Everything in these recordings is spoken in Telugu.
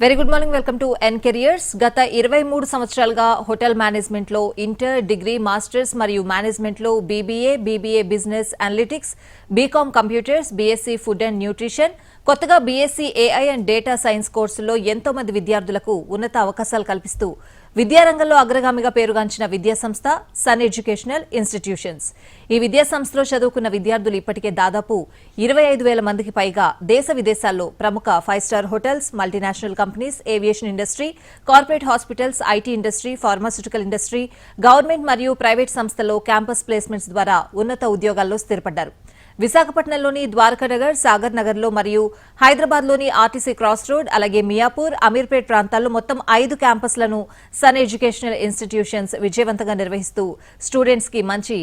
Very good morning, welcome to N careers. గత 23 సంవత్సరాలుగా హోటల్ మేనేజ్మెంట్ లో ఇంటర్, డిగ్రీ, మాస్టర్స్ మరియు మేనేజ్మెంట్ లో BBA business analytics, BCom computers, BSc food and nutrition, కొత్తగా BSc AI and data science కోర్సుల్లో ఎంతో మంది విద్యార్థులకు ఉన్నత అవకాశాలు కల్పిస్తూ విద్యారంగంలో అగ్రగామిగా పేరుగాంచిన విద్యాసంస్థ సన్ ఎడ్యుకేషనల్ ఇన్స్టిట్యూషన్స్. ఈ విద్యాసంస్థలో చదువుకున్న విద్యార్థులు ఇప్పటికే దాదాపు 25,000 మందికి పైగా దేశ విదేశాల్లో ప్రముఖ 5-స్టార్ hotels, multinational companies, aviation industry, corporate hospitals, IT industry, pharmaceutical industry, government మరియు ప్రైవేట్ సంస్థల్లో క్యాంపస్ ప్లేస్మెంట్స్ ద్వారా ఉన్నత ఉద్యోగాల్లో స్థిరపడ్డారు. విశాఖపట్నంలోని ద్వారకానగర్, సాగర్ నగర్లో మరియు హైదరాబాద్లోని ఆర్టీసీ క్రాస్ రోడ్, అలాగే మియాపూర్, అమీర్పేట్ ప్రాంతాల్లో మొత్తం 5 క్యాంపస్లను సన్ ఎడ్యుకేషనల్ ఇన్స్టిట్యూషన్స్ విజయవంతంగా నిర్వహిస్తూ స్టూడెంట్స్ కి మంచి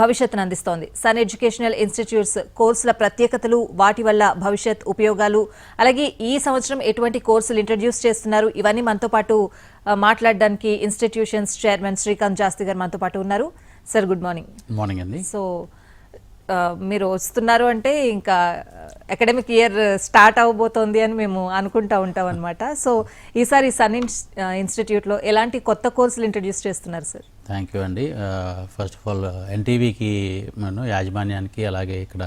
భవిష్యత్తును అందిస్తోంది. సన్ ఎడ్యుకేషనల్ ఇన్స్టిట్యూట్స్ కోర్సుల ప్రత్యేకతలు, వాటి వల్ల భవిష్యత్ ఉపయోగాలు, అలాగే ఈ సంవత్సరం ఎటువంటి కోర్సులు ఇంట్రడ్యూస్ చేస్తున్నారు, ఇవన్నీ మనతో పాటు మాట్లాడడానికి ఇన్స్టిట్యూషన్స్ చైర్మన్ శ్రీకాంత్ జాస్తి గారు మనతో పాటు ఉన్నారు. Sir, good morning. మార్నింగ్ అండి. సో మీరు వస్తున్నారు అంటే ఇంకా అకాడమిక్ ఇయర్ స్టార్ట్ అవబోతోంది అని మేము అనుకుంటా ఉంటాం అనమాట. సో ఈసారి సన్ ఇన్స్టిట్యూట్లో ఎలాంటి కొత్త కోర్సులు ఇంట్రడ్యూస్ చేస్తున్నారు సార్? థ్యాంక్ యూ అండి. ఫస్ట్ ఆఫ్ ఆల్ ఎన్టీవీకి యాజమాన్యానికి అలాగే ఇక్కడ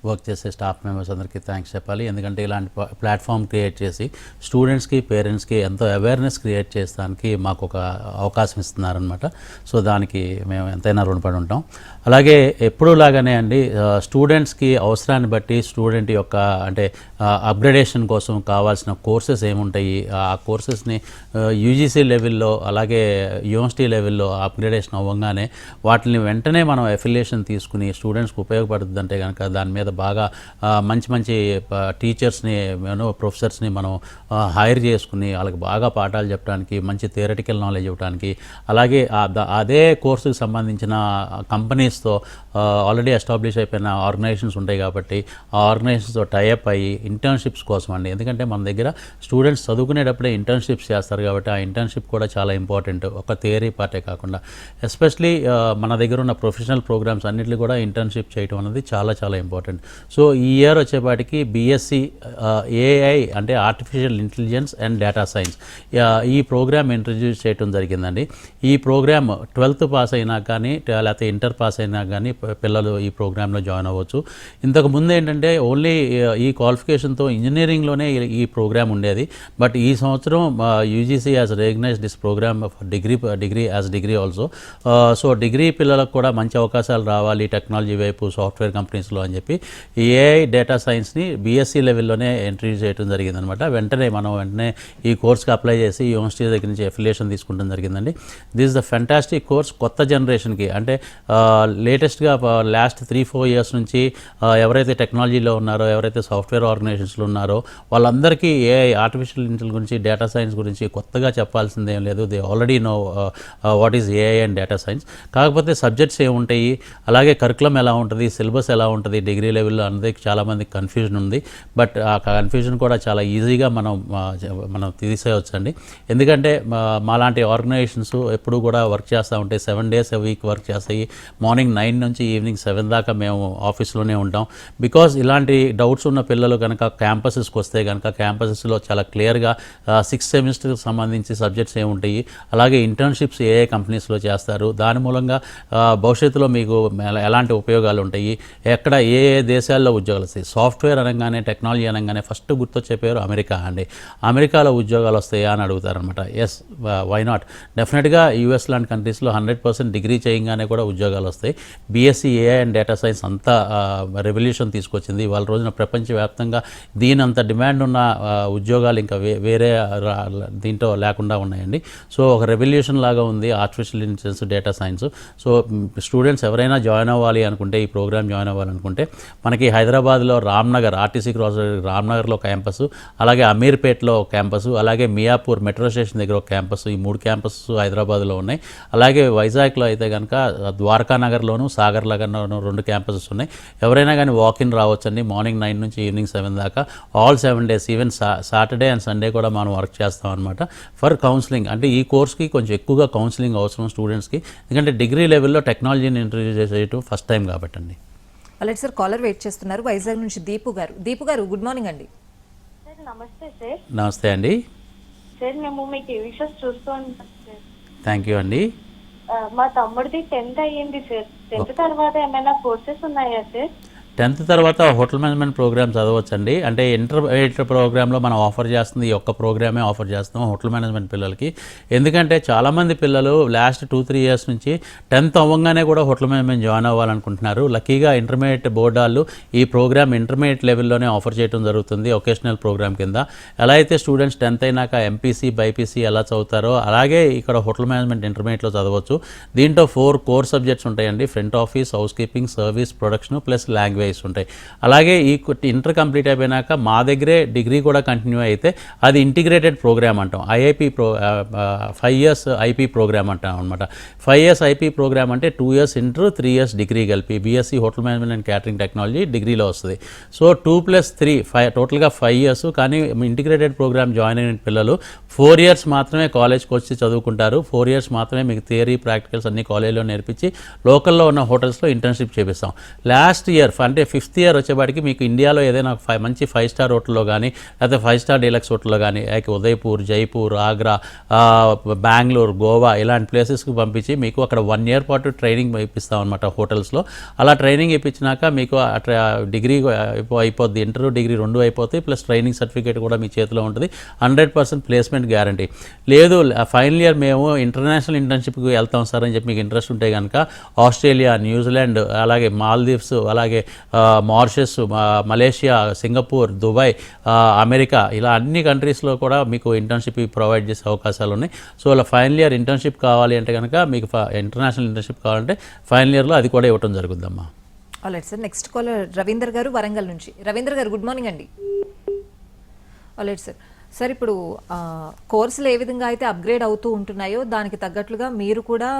వర్క్ చేసే స్టాఫ్ మెంబర్స్ అందరికీ థ్యాంక్స్ చెప్పాలి. ఎందుకంటే ఇలాంటి ప్లాట్ఫామ్ క్రియేట్ చేసి స్టూడెంట్స్కి, పేరెంట్స్కి ఎంతో అవేర్నెస్ క్రియేట్ చేసడానికి మాకు ఒక అవకాశం ఇస్తున్నారనమాట. సో దానికి మేము ఎంతైనా రుణపడి ఉంటాం. అలాగే ఎప్పుడూ లాగానే అండి, స్టూడెంట్స్కి అవసరాన్ని బట్టి స్టూడెంట్ యొక్క అంటే అప్గ్రేడేషన్ కోసం కావాల్సిన కోర్సెస్ ఏముంటాయి, ఆ కోర్సెస్ని యూజీసీ లెవెల్లో అలాగే యూనివర్సిటీ లెవెల్లో అప్గ్రేడేషన్ అవ్వగానే వాటిని వెంటనే మనం అఫిలియేషన్ తీసుకుని స్టూడెంట్స్కి ఉపయోగపడుతుంది అంటే కనుక దాని మీద బాగా మంచి మంచి టీచర్స్ని, ప్రొఫెసర్స్ని మనం హైర్ చేసుకుని వాళ్ళకి బాగా పాఠాలు చెప్పడానికి, మంచి థియరటికల్ నాలెడ్జ్ ఇవ్వడానికి, అలాగే అదే కోర్సుకి సంబంధించిన కంపెనీస్తో ఆల్రెడీ ఎస్టాబ్లిష్ అయిపోయిన ఆర్గనైజేషన్స్ ఉంటాయి కాబట్టి ఆ ఆర్గనైజేషన్స్తో టైఅప్ అయ్యి ఇంటర్న్షిప్స్ కోసం అండి. ఎందుకంటే మన దగ్గర స్టూడెంట్స్ చదువుకునేటప్పుడే ఇంటర్న్షిప్స్ చేస్తారు కాబట్టి ఆ ఇంటర్న్షిప్ కూడా చాలా ఇంపార్టెంట్, ఒక థియరీ పార్టే కాకుండా. ఎస్పెషలీ మన దగ్గర ఉన్న ప్రొఫెషనల్ ప్రోగ్రామ్స్ అన్నింటినీ కూడా ఇంటర్న్షిప్ చేయడం అనేది చాలా చాలా ఇంపార్టెంట్. సో ఈ ఇయర్ వచ్చేపాటికి బీఎస్సీ ఏఐ అంటే artificial intelligence and data science ఈ ప్రోగ్రామ్ ఇంట్రడ్యూస్ చేయడం జరిగిందండి. ఈ ప్రోగ్రామ్ 12th పాస్ అయినా కానీ లేకపోతే ఇంటర్ పాస్ అయినా కానీ పిల్లలు ఈ ప్రోగ్రాంలో జాయిన్ అవ్వచ్చు. ఇంతకుముందు ఏంటంటే ఓన్లీ ఈ క్వాలిఫికేషన్తో ఇంజనీరింగ్లోనే ఈ ప్రోగ్రామ్ ఉండేది. బట్ ఈ సంవత్సరం UGC has recognized this program for degree also. So degree పిల్లలకు కూడా మంచి అవకాశాలు రావాలి టెక్నాలజీ వైపు, సాఫ్ట్వేర్ కంపెనీస్లో అని చెప్పి ఏఐ డేటా సైన్స్ని బీఎస్సీ లెవెల్లోనే ఎంట్రీ చేయడం జరిగిందనమాట. వెంటనే ఈ కోర్స్కి అప్లై చేసి యూనివర్సిటీ దగ్గర నుంచి అఫిలియేషన్ తీసుకుంటం జరిగిందండి. This is the fantastic course. కొత్త జనరేషన్కి అంటే లేటెస్ట్గా లాస్ట్ 3-4 ఇయర్స్ నుంచి ఎవరైతే టెక్నాలజీలో ఉన్నారో, ఎవరైతే సాఫ్ట్వేర్ ఆర్గనైజేషన్స్లో ఉన్నారో వాళ్ళందరికీ ఏఐ, ఆర్టిఫిషియల్ ఇంటెలిజెన్స్ గురించి, డేటా సైన్స్ గురించి కొత్తగా చెప్పాల్సిందేం లేదు. They already know what is AI and data science. కాకపోతే సబ్జెక్ట్స్ ఏముంటాయి, అలాగే కరికులం ఎలా ఉంటుంది, సిలబస్ ఎలా ఉంటుంది డిగ్రీ లెవెల్లో అనేది చాలామందికి కన్ఫ్యూజన్ ఉంది. బట్ ఆ కన్ఫ్యూజన్ కూడా చాలా ఈజీగా మనం తీసేయవచ్చండి. ఎందుకంటే మాలాంటి ఆర్గనైజేషన్స్ ఎప్పుడు కూడా వర్క్ చేస్తూ ఉంటాయి, 7 days a week వర్క్ చేస్తాయి. మార్నింగ్ 9 నుంచి ఈవినింగ్ 7 దాకా మేము ఆఫీస్లోనే ఉంటాం. బికాజ్ ఇలాంటి డౌట్స్ ఉన్న పిల్లలు కనుక క్యాంపసెస్కి వస్తే కనుక క్యాంపసెస్లో చాలా క్లియర్గా 6 సెమిస్టర్కి సంబంధించి సబ్జెక్ట్స్ ఏముంటాయి, అలాగే ఇంటర్న్షిప్స్ ఏ కంపెనీస్లో చేస్తారు, దాని మూలంగా భవిష్యత్తులో మీకు ఎలాంటి ఉపయోగాలు ఉంటాయి, ఎక్కడ ఏ దేశాల్లో ఉద్యోగాలు వస్తాయి. సాఫ్ట్వేర్ అనగానే, టెక్నాలజీ అనగానే ఫస్ట్ గుర్తొచ్చే పేరు అమెరికా అండి. అమెరికాలో ఉద్యోగాలు వస్తాయా అని అడుగుతారనమాట. ఎస్, వై నాట్, డెఫినెట్గా యూఎస్ లాంటి కంట్రీస్లో 100% డిగ్రీ చేయగానే కూడా ఉద్యోగాలు వస్తాయి. BSc AI and data science అంతా రెవల్యూషన్ తీసుకొచ్చింది. వాళ్ళ రోజున ప్రపంచవ్యాప్తంగా దీనంత డిమాండ్ ఉన్న ఉద్యోగాలు ఇంకా వేరే దీంట్లో లేకుండా ఉన్నాయండి. సో ఒక రెవల్యూషన్ లాగా ఉంది artificial intelligence, data science. So students ఎవరైనా జాయిన్ అవ్వాలి అనుకుంటే, ఈ ప్రోగ్రామ్ జాయిన్ అవ్వాలనుకుంటే మనకి హైదరాబాద్లో రామ్నగర్, ఆర్టీసీ క్రాస్ రామ్నగర్లో క్యాంపస్, అలాగే అమీర్పేట్లో క్యాంపస్, అలాగే మియాపూర్ మెట్రో స్టేషన్ దగ్గర ఒక క్యాంపస్, ఈ 3 క్యాంపస్ హైదరాబాద్లో ఉన్నాయి. అలాగే వైజాగ్లో అయితే కనుక ద్వారకానగర్లోను, సాగర్ నగర్లోను 2 క్యాంపసెస్ ఉన్నాయి. ఎవరైనా కానీ వాకిన్ రావచ్చండి. మార్నింగ్ 9 నుంచి ఈవినింగ్ 7 దాకా, all 7 days, even Saturday and Sunday కూడా మనం వర్క్ చేస్తాం అనమాట ఫర్ కౌన్సిలింగ్. అంటే ఈ కోర్స్కి కొంచెం ఎక్కువగా కౌన్సిలింగ్ అవసరం స్టూడెంట్స్కి, ఎందుకంటే డిగ్రీ లెవెల్లో టెక్నాలజీని ఇంట్రడ్యూస్ చేయడం ఫస్ట్ టైం కాబట్టి అండి. అలాగే సార్, కాలర్ వెయిట్ చేస్తున్నారు వైజాగ్ నుంచి దీపు గారు. గుడ్ మార్నింగ్ అండి. నమస్తే సార్. నమస్తే అండి. సార్. మేము మీ టీవీ షోస్ చూస్తూ ఉంటాం సార్. థ్యాంక్ యూ అండి. మా తమ్ముడిది 10th అయ్యింది సార్. 10th తర్వాత ఏమైనా కోర్సెస్ ఉన్నాయా సార్? 10th తర్వాత హోటల్ మేనేజ్మెంట్ ప్రోగ్రామ్ చదవచ్చండి. అంటే ఇంటర్మీడియట్ ప్రోగ్రాంలో మనం ఆఫర్ చేస్తుంది ఈ ఒక్క ప్రోగ్రామే ఆఫర్ చేస్తాం హోటల్ మేనేజ్మెంట్ పిల్లలకి. ఎందుకంటే చాలామంది పిల్లలు లాస్ట్ 2-3 ఇయర్స్ నుంచి 10th అవ్వగానే కూడా హోటల్ మేనేజ్మెంట్ జాయిన్ అవ్వాలనుకుంటున్నారు. లక్కీగా ఇంటర్మీడియట్ బోర్డు వాళ్ళు ఈ ప్రోగ్రామ్ ఇంటర్మీడియట్ లెవెల్లోనే ఆఫర్ చేయడం జరుగుతుంది ఒకేషనల్ ప్రోగ్రామ్ కింద. ఎలా అయితే స్టూడెంట్స్ 10th అయినాక ఎంపీసీ బైపీసీ ఎలా చదువుతారో అలాగే ఇక్కడ హోటల్ మేనేజ్మెంట్ ఇంటర్మీడియట్లో చదవచ్చు. దీంట్లో 4 కోర్ సబ్జెక్ట్స్ ఉంటాయండి. Front office, house keeping, service, production plus language ఉంటాయి. అలాగే ఈ ఇంటర్ కంప్లీట్ అయిపోయినాక మా దగ్గరే డిగ్రీ కూడా కంటిన్యూ అయితే అది ఇంటిగ్రేటెడ్ ప్రోగ్రామ్ అంటాం. ఐఐపి 5 years ఐపీ ప్రోగ్రామ్ అంటాం అనమాట. 5 years ఐపీ ప్రోగ్రామ్ అంటే 2 years ఇంటర్ 3 years డిగ్రీ కలిపి BSc hotel management and catering technology డిగ్రీలో వస్తుంది. సో 2+3 5 టోటల్గా 5 years. కానీ ఇంటిగ్రేటెడ్ ప్రోగ్రామ్ జాయిన్ అయిన పిల్లలు 4 years మాత్రమే కాలేజ్కి వచ్చి చదువుకుంటారు. 4 years మాత్రమే మీకు థియరీ ప్రాక్టికల్స్ అన్ని కాలేజ్లో నేర్పించి లోకల్లో ఉన్న హోటల్స్లో ఇంటర్న్షిప్ చేపిస్తాం. లాస్ట్ ఇయర్ అంటే 5th year వచ్చేపాటికి మీకు ఇండియాలో ఏదైనా మంచి 5-star హోటల్లో కానీ లేకపోతే 5-star డీలక్స్ హోటల్లో కానీ లైక్ ఉదయ్పూర్, జైపూర్, ఆగ్రా, బెంగళూరు, గోవా ఇలాంటి ప్లేసెస్కి పంపించి మీకు అక్కడ 1 year పాటు ట్రైనింగ్ ఇప్పిస్తాం అనమాట హోటల్స్లో. అలా ట్రైనింగ్ ఇప్పించినాక మీకు డిగ్రీ అయిపోద్ది. ఇంటర్ డిగ్రీ 2 అయిపోతాయి. ప్లస్ ట్రైనింగ్ సర్టిఫికేట్ కూడా మీ చేతిలో ఉంటుంది. 100% ప్లేస్మెంట్ గ్యారంటీ. లేదు ఫైనల్ ఇయర్ మేము ఇంటర్నేషనల్ ఇంటర్న్షిప్కి వెళ్తాం సార్ అని చెప్పి మీకు ఇంట్రెస్ట్ ఉంటే కనుక ఆస్ట్రేలియా, న్యూజిలాండ్, అలాగే మాల్దీవ్స్, అలాగే Mauritius, Malaysia, Singapore, Dubai, America ఇలా అన్ని కంట్రీస్లో కూడా మీకు ఇంటర్న్షిప్ ప్రొవైడ్ చేసే అవకాశాలు ఉన్నాయి. సో అలా ఫైనల్ ఇయర్ ఇంటర్న్షిప్ కావాలి అంటే కనుక మీకు ఇంటర్నేషనల్ ఇంటర్న్షిప్ కావాలంటే ఫైనల్ ఇయర్లో అది కూడా ఇవ్వడం జరుగుతుందమ్మా. Alright sir. Next caller Raveender గారు వరంగల్ నుంచి. రవీందర్ గారు గుడ్ మార్నింగ్ అండి. Alright sir. సార్ ఇప్పుడు కోర్సులు ఏ విధంగా అయితే అప్గ్రేడ్ అవుతూ ఉంటున్నాయో దానికి తగ్గట్లుగా మీరు కూడా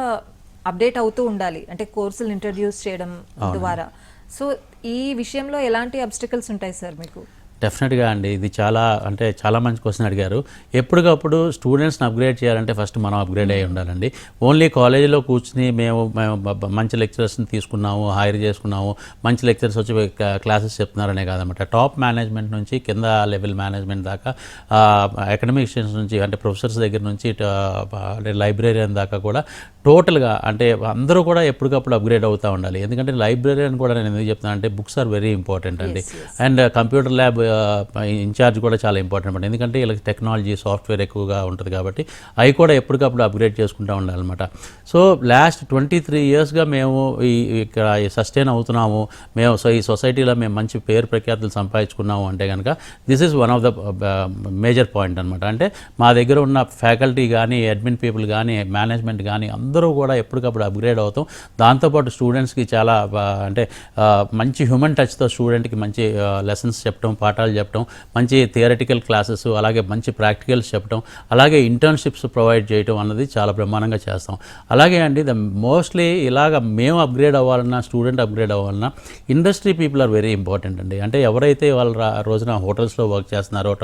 అప్డేట్ అవుతూ ఉండాలి. అంటే కోర్సులు ఇంట్రడ్యూస్ చేయడం ద్వారా. సో ఈ విషయంలో ఎలాంటి అబ్స్టికల్స్ ఉంటాయి సార్ మీకు? డెఫినెట్గా అండి. ఇది చాలా మంచి క్వశ్చన్ అడిగారు. ఎప్పటికప్పుడు స్టూడెంట్స్ని అప్గ్రేడ్ చేయాలంటే ఫస్ట్ మనం అప్గ్రేడ్ అయ్యి ఉండాలండి. ఓన్లీ కాలేజీలో కూర్చుని మేము మంచి లెక్చరర్స్ని తీసుకున్నాము, హైర్ చేసుకున్నాము, మంచి లెక్చరర్స్ వచ్చి క్లాసెస్ చెప్తున్నారనే కాదనమాట. టాప్ మేనేజ్మెంట్ నుంచి కింద లెవెల్ మేనేజ్మెంట్ దాకా, అకాడమిషియన్స్ నుంచి అంటే ప్రొఫెసర్స్ దగ్గర నుంచి లైబ్రేరియన్ దాకా కూడా టోటల్గా అంటే అందరూ కూడా ఎప్పటికప్పుడు అప్గ్రేడ్ అవుతూ ఉండాలి. ఎందుకంటే లైబ్రేరియన్ కూడా నేను ఎందుకు చెప్తాను అంటే బుక్స్ ఆర్ వెరీ ఇంపార్టెంట్ అండి. అండ్ కంప్యూటర్ ల్యాబ్ ఇన్ఛార్జ్ కూడా చాలా ఇంపార్టెంట్ అనమాట. ఎందుకంటే వీళ్ళకి టెక్నాలజీ సాఫ్ట్వేర్ ఎక్కువగా ఉంటుంది కాబట్టి అవి కూడా ఎప్పటికప్పుడు అప్గ్రేడ్ చేసుకుంటూ ఉండాలన్నమాట. సో లాస్ట్ 23 yearsగా మేము ఇక్కడ సస్టైన్ అవుతున్నాము. మేము ఈ సొసైటీలో మేము మంచి పేరు ప్రఖ్యాతులు సంపాదించుకున్నాము అంటే కనుక this is one of the major point అనమాట. అంటే మా దగ్గర ఉన్న ఫ్యాకల్టీ కానీ, అడ్మిన్ పీపుల్ కానీ, మేనేజ్మెంట్ కానీ అందరూ కూడా ఎప్పటికప్పుడు అప్గ్రేడ్ అవుతాం. దాంతోపాటు స్టూడెంట్స్కి చాలా అంటే మంచి హ్యూమన్ టచ్తో స్టూడెంట్కి మంచి లెసన్స్ చెప్పడం, పాఠాలు చెప్పడం, మంచి థియరటికల్ క్లాసెస్, అలాగే మంచి ప్రాక్టికల్స్ చెప్పడం, అలాగే ఇంటర్న్షిప్స్ ప్రొవైడ్ చేయడం అన్నది చాలా బ్రహ్మాండంగా చేస్తాం. అలాగే అండి మోస్ట్లీ ఇలాగ మేము అప్గ్రేడ్ అవ్వాలన్నా, స్టూడెంట్ అప్గ్రేడ్ అవ్వాలన్నా industry people are very important అండి. అంటే ఎవరైతే వాళ్ళ రోజున హోటల్స్లో వర్క్ చేస్తున్నారో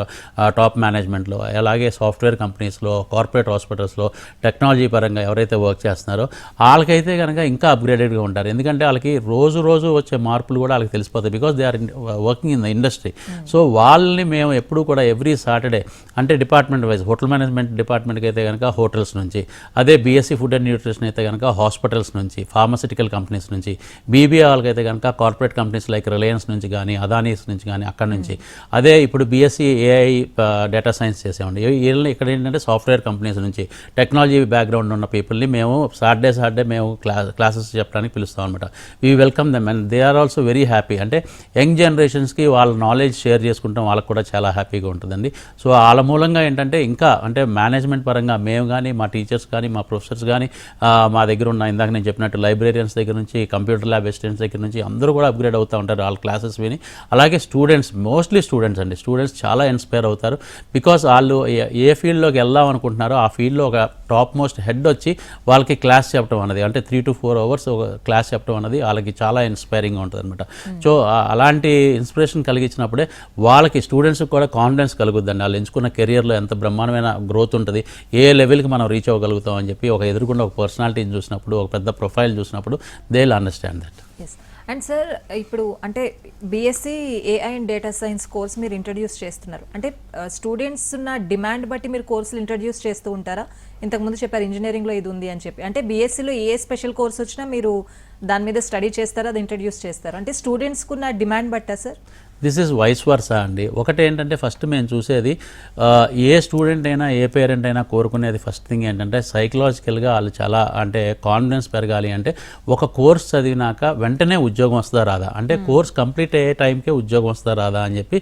టాప్ మేనేజ్మెంట్లో, అలాగే సాఫ్ట్వేర్ కంపెనీస్లో, కార్పొరేట్ హాస్పిటల్స్లో టెక్నాలజీ పరంగా ఎవరైతే వర్క్ చేస్తున్నారో వాళ్ళకైతే కనుక ఇంకా అప్గ్రేడెడ్గా ఉంటారు. ఎందుకంటే వాళ్ళకి రోజు వచ్చే మార్పులు కూడా వాళ్ళకి తెలిసిపోతాయి. Because they are working in the industry. So వాళ్ళని మేము ఎప్పుడు కూడా ఎవ్రీ సాటర్డే అంటే డిపార్ట్మెంట్ వైజ్ హోటల్ మేనేజ్మెంట్ డిపార్ట్మెంట్కి అయితే కనుక హోటల్స్ నుంచి, అదే బీఎస్సీ ఫుడ్ అండ్ న్యూట్రిషన్ అయితే కనుక హాస్పిటల్స్ నుంచి, ఫార్మసిటికల్ కంపెనీస్ నుంచి, బీబీఏ వాళ్ళకైతే కనుక కార్పొరేట్ కంపెనీస్ లైక్ రిలయన్స్ నుంచి కానీ, అదానీస్ నుంచి కానీ అక్కడ నుంచి, అదే ఇప్పుడు బీఎస్సీ ఏఐ డేటా సైన్స్ చేసామండి. ఇక్కడ ఏంటంటే సాఫ్ట్వేర్ కంపెనీస్ నుంచి టెక్నాలజీ బ్యాక్గ్రౌండ్ ఉన్న పీపుల్ని మేము సాటర్డే మేము క్లాసెస్ చెప్పడానికి పిలుస్తాం అనమాట. We welcome them and they are also very happy. అంటే యంగ్ జనరేషన్స్కి వాళ్ళ నాలెడ్జ్ షేర్ చేసుకుంటాం, వాళ్ళకు కూడా చాలా హ్యాపీగా ఉంటుందండి. సో వాళ్ళ మూలంగా ఏంటంటే ఇంకా అంటే మేనేజ్మెంట్ పరంగా మేము కానీ, మా టీచర్స్ కానీ, మా ప్రొఫెసర్స్ కానీ, మా దగ్గర ఉన్న ఇందాక నేను చెప్పినట్టు లైబ్రేరియన్స్ దగ్గర నుంచి, కంప్యూటర్ ల్యాబ్ అసిస్టెంట్స్ దగ్గర నుంచి అందరూ కూడా అప్గ్రేడ్ అవుతూ ఉంటారు వాళ్ళ క్లాసెస్ విని. అలాగే స్టూడెంట్స్, మోస్ట్లీ స్టూడెంట్స్ అండి, స్టూడెంట్స్ చాలా ఇన్స్పైర్ అవుతారు. బికాస్ వాళ్ళు ఏ ఫీల్డ్లోకి వెళ్దాం అనుకుంటున్నారో ఆ ఫీల్డ్లో ఒక టాప్ మోస్ట్ హెడ్ వచ్చి వాళ్ళకి క్లాస్ చెప్పడం అన్నది, అంటే 3 to 4 hours ఒక క్లాస్ చెప్పడం అన్నది వాళ్ళకి చాలా ఇన్స్పైరింగ్గా ఉంటుంది అనమాట. సో అలాంటి ఇన్స్పిరేషన్ కలిగించినప్పుడే వాళ్ళకి స్టూడెంట్స్కి కూడా కాన్ఫిడెన్స్ కలుగుద్దండి. వాళ్ళు ఎంచుకున్న కెరియర్లో ఎంత బ్రహ్మాండమైన గ్రోత్ ఉంటుంది, ఏ లెవెల్కి మనం రీచ్ అవ్వగలుగుతాం అని చెప్పి ఒక ఎదురుకుండా ఒక పర్సనాలిటీని చూసినప్పుడు, ఒక పెద్ద ప్రొఫైల్ చూసినప్పుడు they will understand that. And sir ఇప్పుడు అంటే BSc AI and data science course మీరు ఇంట్రడ్యూస్ చేస్తున్నారు, అంటే స్టూడెంట్స్ ఉన్న డిమాండ్ బట్టి మీరు కోర్సులు ఇంట్రడ్యూస్ చేస్తూ ఉంటారా? ఇంతకుముందు చెప్పారు ఇంజనీరింగ్లో ఇది ఉంది అని చెప్పి, అంటే బీఎస్సీలో ఏ స్పెషల్ కోర్స్ వచ్చినా మీరు దాని మీద స్టడీ చేస్తారా, అది ఇంట్రడ్యూస్ చేస్తారా? అంటే స్టూడెంట్స్కి ఉన్న డిమాండ్ బట్టా sir? This is vice versa అండి. ఒకటి ఏంటంటే ఫస్ట్ మేము చూసేది ఏ స్టూడెంట్ అయినా ఏ పేరెంట్ అయినా కోరుకునేది ఫస్ట్ థింగ్ ఏంటంటే సైకలాజికల్గా వాళ్ళు చాలా అంటే కాన్ఫిడెన్స్ పెరగాలి. అంటే ఒక కోర్స్ చదివినాక వెంటనే ఉద్యోగం వస్తుందా రాదా, అంటే కోర్స్ కంప్లీట్ అయ్యే టైంకే ఉద్యోగం వస్తుందా రాదా అని చెప్పి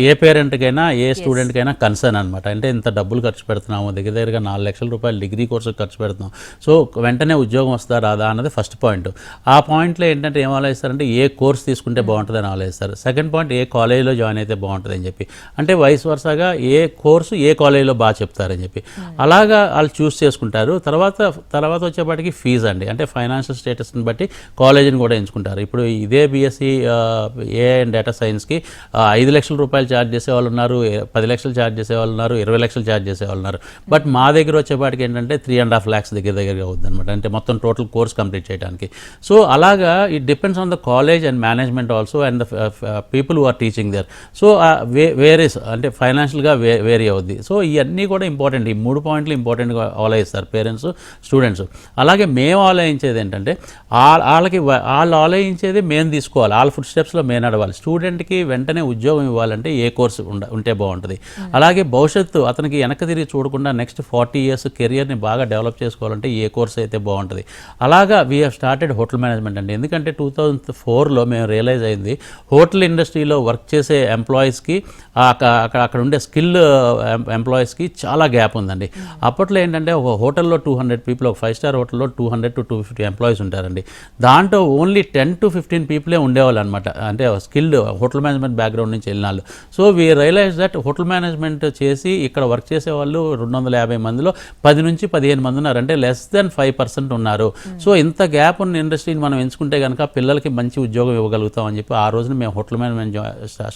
ఏ పేరెంట్కైనా ఏ స్టూడెంట్కైనా కన్సర్న్ అనమాట. అంటే ఇంత డబ్బులు ఖర్చు పెడుతున్నాము, దగ్గరగా 4 లక్షల రూపాయలు డిగ్రీ కోర్సు ఖర్చు పెడుతున్నాం, సో వెంటనే ఉద్యోగం వస్తుందా రాదా అన్నది ఫస్ట్ పాయింట్. ఆ పాయింట్లో ఏంటంటే ఏం ఆలోచిస్తారంటే ఏ కోర్స్ తీసుకుంటే బాగుంటుందని ఆలోచిస్తారు. సెకండ్ పాయింట్ ఏ కాలేజీలో జాయిన్ అయితే బాగుంటుంది అని చెప్పి, అంటే వైస్ వర్సాగా ఏ కోర్సు ఏ కాలేజీలో బాగా చెప్తారని చెప్పి అలాగా వాళ్ళు చూస్ చేసుకుంటారు. తర్వాత వచ్చేపాటికి ఫీజు అండి, అంటే ఫైనాన్షియల్ స్టేటస్ని బట్టి కాలేజీని కూడా ఎంచుకుంటారు. ఇప్పుడు ఇదే బీఎస్సీ ఏఐ అండ్ డేటా సైన్స్కి 5 లక్షల రూపాయలు ఛార్జ్ చేసేవాళ్ళు ఉన్నారు, 10 లక్షలు ఛార్జ్ చేసేవాళ్ళు ఉన్నారు, 20 లక్షలు ఛార్జ్ చేసేవాళ్ళు ఉన్నారు. బట్ మా దగ్గర వచ్చేపాటికి ఏంటంటే 3.5 lakhs దగ్గరగా అవుతుంది అనమాట, అంటే మొత్తం టోటల్ కోర్స్ కంప్లీట్ చేయడానికి. సో అలాగా it depends on the college and management also and the people who are teaching there. So వేరేస్ అంటే ఫైనాన్షియల్గా వేరీ అవుద్ది. సో ఇవన్నీ కూడా ఇంపార్టెంట్, ఈ 3 పాయింట్లు ఇంపార్టెంట్గా ఆలోచిస్తారు పేరెంట్స్ స్టూడెంట్స్. అలాగే మేము ఆలోచించేది ఏంటంటే వాళ్ళు ఆలోచించేది మేము తీసుకోవాలి, వాళ్ళ ఫుడ్ స్టెప్స్లో మేము నడవాలి. స్టూడెంట్కి వెంటనే ఉద్యోగం ఇవ్వాలంటే ఏ కోర్సు ఉంటే బాగుంటుంది. అలాగే భవిష్యత్తు అతనికి వెనక్కి తిరిగి చూడకుండా నెక్స్ట్ 40 years కెరియర్ని బాగా డెవలప్ చేసుకోవాలంటే ఏ కోర్స్ అయితే బాగుంటుంది. అలాగా we have started hotel management అండి. ఎందుకంటే 2004లో మేము రియలైజ్ అయింది హోటల్ ఇండస్ట్రీలో వర్క్ చేసే ఎంప్లాయీస్కి అక్కడ ఉండే స్కిల్ ఎంప్లాయీస్కి చాలా గ్యాప్ ఉందండి. అప్పట్లో ఏంటంటే ఒక హోటల్లో 200 people, ఒక 5-star హోటల్లో 200 to 250 ఎంప్లాయీస్ ఉంటారండి. దాంట్లో ఓన్లీ 10 to 15 people ఉండేవాళ్ళు అనమాట, అంటే స్కిల్డ్ హోటల్ మేనేజ్మెంట్ బ్యాక్గ్రౌండ్ నుంచి వెళ్ళిన వాళ్ళు. So we realize that hotel management చేసి ఇక్కడ వర్క్ చేసే వాళ్ళు 250 మందిలో 10 నుంచి 15 మంది ఉన్నారు, అంటే less than 5% ఉన్నారు. సో ఇంత గ్యాప్ ఉన్న ఇండస్ట్రీని మనం ఎంచుకుంటే కనుక పిల్లలకి మంచి ఉద్యోగం ఇవ్వగలుగుతాం అని చెప్పి ఆ రోజున మేము హోటల్ మేనేజ్మెంట్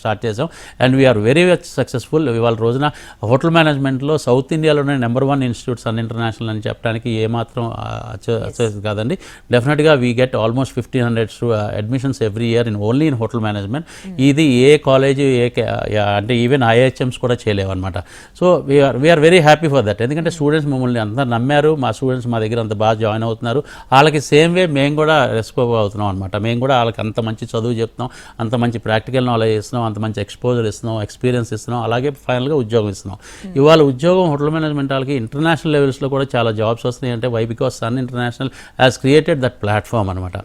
స్టార్ట్ చేసాం. And we are very much successful. ఇవాళ రోజున హోటల్ మేనేజ్మెంట్లో సౌత్ ఇండియాలోనే నెంబర్ 1 ఇన్స్టిట్యూట్ సన్ ఇంటర్నేషనల్ అని చెప్పడానికి ఏమాత్రం కాదండి. డెఫినెట్గా we get almost 1500 admissions every year only in hotel management. ఇది ఏ కాలేజీ అంటే ఈవెన్ ఐహెచ్ఎమ్స్ కూడా చేయలేవు అనమాట. So we are very happy for that. ఎందుకంటే స్టూడెంట్స్ మమ్మల్ని అంతా నమ్మారు, మా స్టూడెంట్స్ మా దగ్గర అంత బాగా జాయిన్ అవుతున్నారు. వాళ్ళకి సేమ్ వే మేము కూడా రెస్పాన్స్ అవుతున్నాం అనమాట. మేము కూడా వాళ్ళకి అంత మంచి చదువు చెప్తున్నాం, అంత మంచి ప్రాక్టికల్ నాలెడ్జ్ ఇస్తున్నాం, అంత మంచి ఎక్స్పోజర్ ఇస్తున్నాం, ఎక్స్పీరియన్స్ ఇస్తున్నాం, అలాగే ఫైనల్గా ఉద్యోగం ఇస్తున్నాం. ఇవాళ ఉద్యోగం హోటల్ మేనేజ్మెంట్ వాళ్ళకి ఇంటర్నేషనల్ లెవెల్స్లో కూడా చాలా జాబ్స్ వస్తున్నాయి. అంటే why because Sun International has created that platform అనమాట.